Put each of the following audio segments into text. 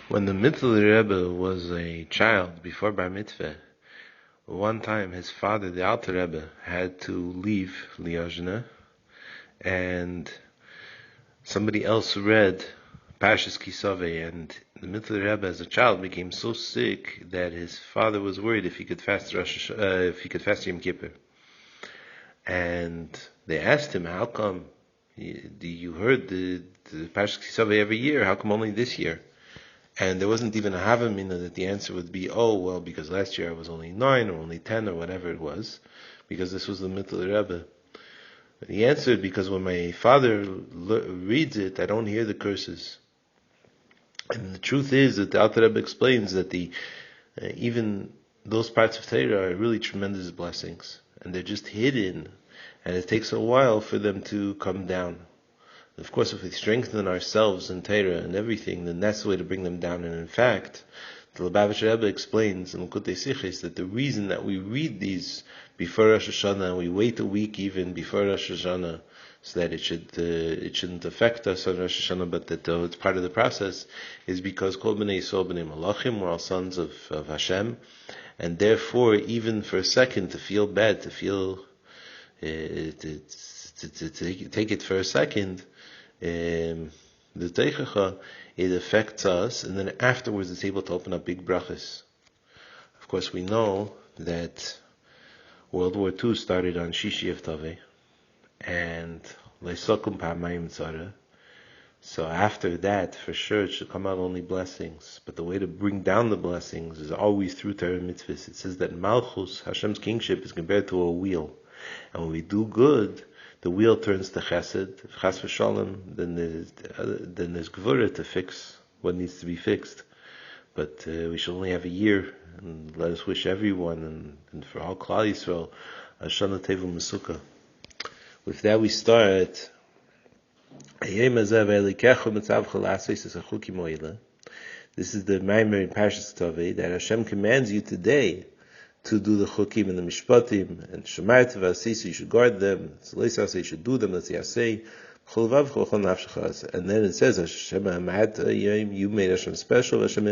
When the Mitteler Rebbe was a child before Bar Mitzvah, one time his father, the Alter Rebbe, had to leave Liozna, and somebody else read Parshas Ki Savo, and the Mitteler Rebbe, as a child, became so sick that his father was worried if he could fast Yom Kippur. And they asked him, "How come? You heard the Parshas Ki Savo every year? How come only this year?" And there wasn't even a havamina that the answer would be, oh, well, because last year I was only 9 or only 10 or whatever it was, because this was the Mitteler Rebbe. But he answered, because when my father reads it, I don't hear the curses. And the truth is that the Alter Rebbe explains that even those parts of Torah are really tremendous blessings, and they're just hidden, and it takes a while for them to come down. Of course, if we strengthen ourselves in Torah and everything, then that's the way to bring them down. And in fact, the Alter Rebbe explains in Likutei Torah that the reason that we read these before Rosh Hashanah, and we wait a week even before Rosh Hashanah, so that it shouldn't affect us on Rosh Hashanah, but that it's part of the process, is because Kol Bnei Yisrael Bnei Malachim, we're all sons of Hashem, and therefore, even for a second, to feel bad, to feel to take it for a second, the teichacha, it affects us, and then afterwards it's able to open up big brochos. Of course, we know that World War II started on Shishi of Taveh, and Leisokum Pa'amayim Tzara. So after that, for sure, it should come out only blessings. But the way to bring down the blessings is always through Torah mitzvahs. It says that Malchus, Hashem's kingship, is compared to a wheel, and when we do good, the wheel turns to chesed. If chas v'shalom, then there's gvura to fix what needs to be fixed. But we should only have a year, and let us wish everyone, and for all Klal Yisrael, Shana Teva Mesuka. With that we start. This is the Maimer in Parshas Tovei, that Hashem commands you today to do the chukim and the mishpatim, and shemar tevasisu, you should guard them, you should do them, that's yasei, and then it says, Hashem you made Hashem special, Hashem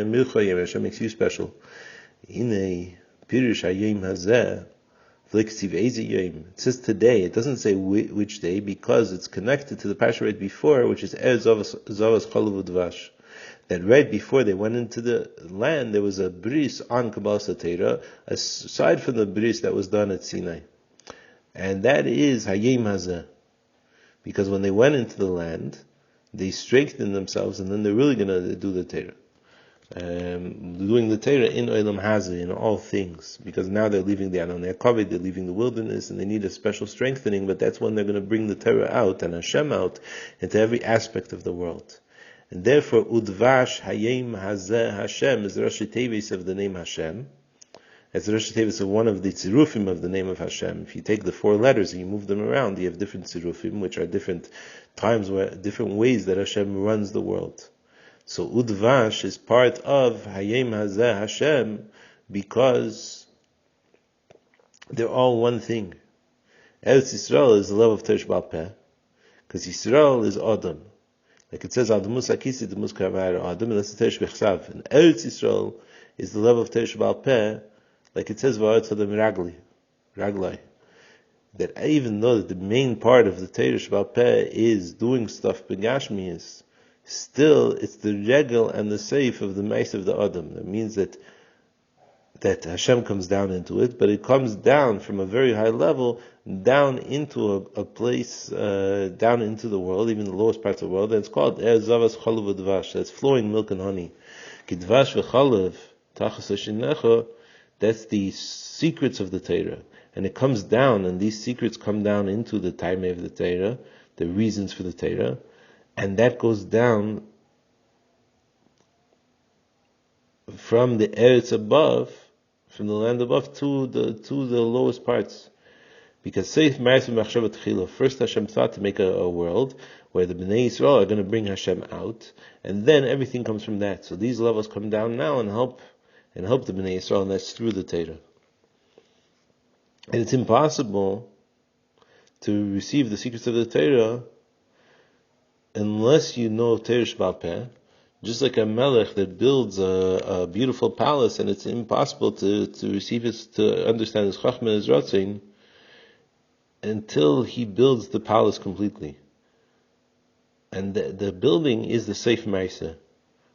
makes you special. It says today, it doesn't say which day, because it's connected to the parsha right before, which is Zavas Cholav Udvash. That right before they went into the land, there was a bris on Kabbalas HaTorah, aside from the bris that was done at Sinai. And that is Hayim Hazeh. Because when they went into the land, they strengthened themselves, and then they're really going to do the Torah. Doing the Torah in Olam Hazeh, in all things. Because now they're leaving the Anon HaKavod, they're leaving the wilderness, and they need a special strengthening, but that's when they're going to bring the Torah out, and Hashem out, into every aspect of the world. And therefore, Udvash Hayim Hazeh Hashem is the Rosh Tevis of the name Hashem. It's the Rosh Tevis of one of the tzirufim of the name of Hashem. If you take the 4 letters and you move them around, you have different tzirufim, which are different times, different ways that Hashem runs the world. So Udvash is part of Hayim Hazeh Hashem, because they're all one thing. Eretz Yisrael is the love of Teresh Baal Peh, because Yisrael is Adam. Like it says, Adamus Akisi, Damus Kavar Adam, and that's the Teresh Bechsav. And Eretz Yisrael is the love of Teresh Baal Peh, like it says, Va'aretz Adam Raglai. That even though the main part of the Teresh Baal Peh is doing stuff Begashmias, still it's the regel and the seif of the Meis of the Adam. That means that Hashem comes down into it, but it comes down from a very high level, down into a place, down into the world, even the lowest parts of the world, and it's called Zavas Chalav Udvash. That's flowing milk and honey. Kidvash v'chalav tachas hashinecha. That's the secrets of the Torah, and it comes down, and these secrets come down into the time of the Torah, the reasons for the Torah, and that goes down from the eretz above, from the land above, to the lowest parts. Because first Hashem thought to make a world where the Bnei Yisrael are going to bring Hashem out, and then everything comes from that. So these levels come down now and help the Bnei Yisrael, and that's through the Torah. And it's impossible to receive the secrets of the Torah unless you know Teresh Baal Peh, Just like a melech that builds a beautiful palace, and it's impossible to understand his chachma and his ratzin until he builds the palace completely. And the building is the Seif Maisa,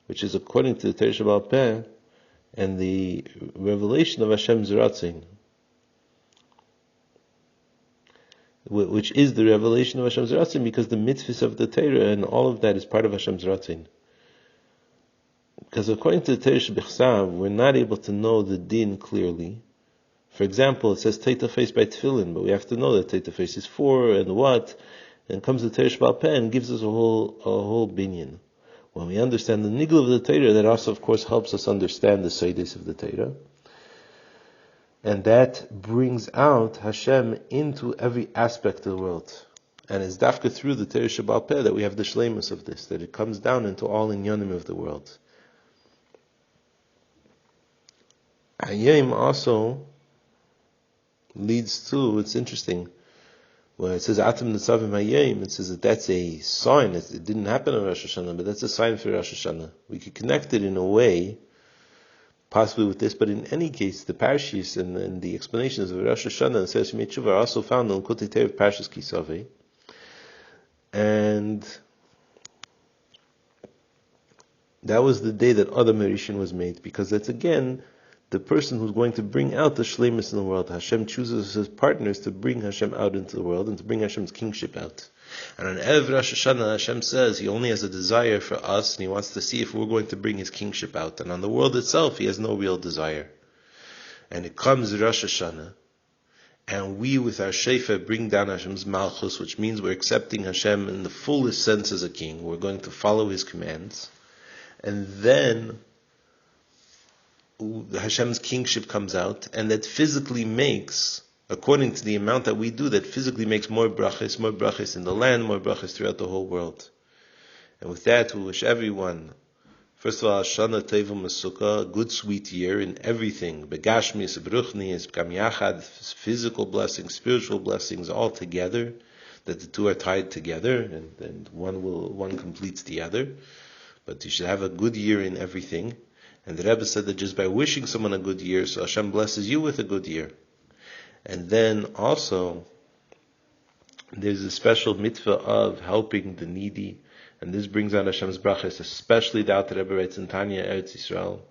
which is according to the Torah Sheba'al Peh and the revelation of Hashem's ratzin, which is the revelation of Hashem's ratzin, because the mitzvahs of the Torah and all of that is part of Hashem's ratzin. Because according to the Torah Shebechsav, we're not able to know the din clearly. For example, it says Teita face by tefillin, but we have to know that Teita face is for and what, and comes the Torah Sheba'al Peh and gives us a whole binyan. When we understand the nigla of the Torah, that also, of course, helps us understand the seides of the Torah. And that brings out Hashem into every aspect of the world. And it's dafka through the Torah Sheba'al Peh that we have the shleimus of this, that it comes down into all inyanim of the world. Yomin also leads to, it's interesting, when it says Atam Nitzavim Hayom, it says that that's a sign. It didn't happen on Rosh Hashanah, but that's a sign for Rosh Hashanah. We could connect it in a way, possibly with this, but in any case, the parashis and the explanations of Rosh Hashanah and Sefer Shemei Tshuva are also found in Likutei Torah Parashas Ki Savo. And that was the day that Adam Rishon was made, because that's again the person who's going to bring out the shleimus in the world. Hashem chooses his partners to bring Hashem out into the world and to bring Hashem's kingship out. And on Erev Rosh Hashanah, Hashem says he only has a desire for us, and he wants to see if we're going to bring his kingship out. And on the world itself, he has no real desire. And it comes Rosh Hashanah, and we with our Shefa bring down Hashem's Malchus, which means we're accepting Hashem in the fullest sense as a king. We're going to follow his commands. And then Hashem's kingship comes out, and that physically makes, according to the amount that we do, that physically makes more brachos in the land, more brachos throughout the whole world. And with that, we wish everyone, first of all, Shana Teva Masukah, a good sweet year in everything, begashmis, bruchnis, b'kam yachad, physical blessings, spiritual blessings, all together, that the two are tied together, and one completes the other. But you should have a good year in everything. And the Rebbe said that just by wishing someone a good year, so Hashem blesses you with a good year. And then also, there's a special mitzvah of helping the needy, and this brings out Hashem's brachos, especially the Alter Rebbe writes in Tanya, Eretz Yisrael.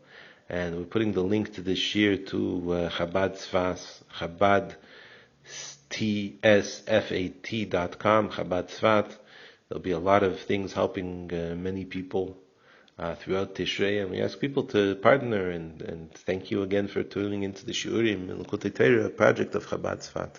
And we're putting the link to this shir to Chabad Tzfat, Chabad tsfat.com, Chabad Tzfat. There'll be a lot of things helping many people throughout Tishrei, and we ask people to partner and thank you again for tuning into the Shiurim in Likutei Torah, a project of Chabad Tzfat.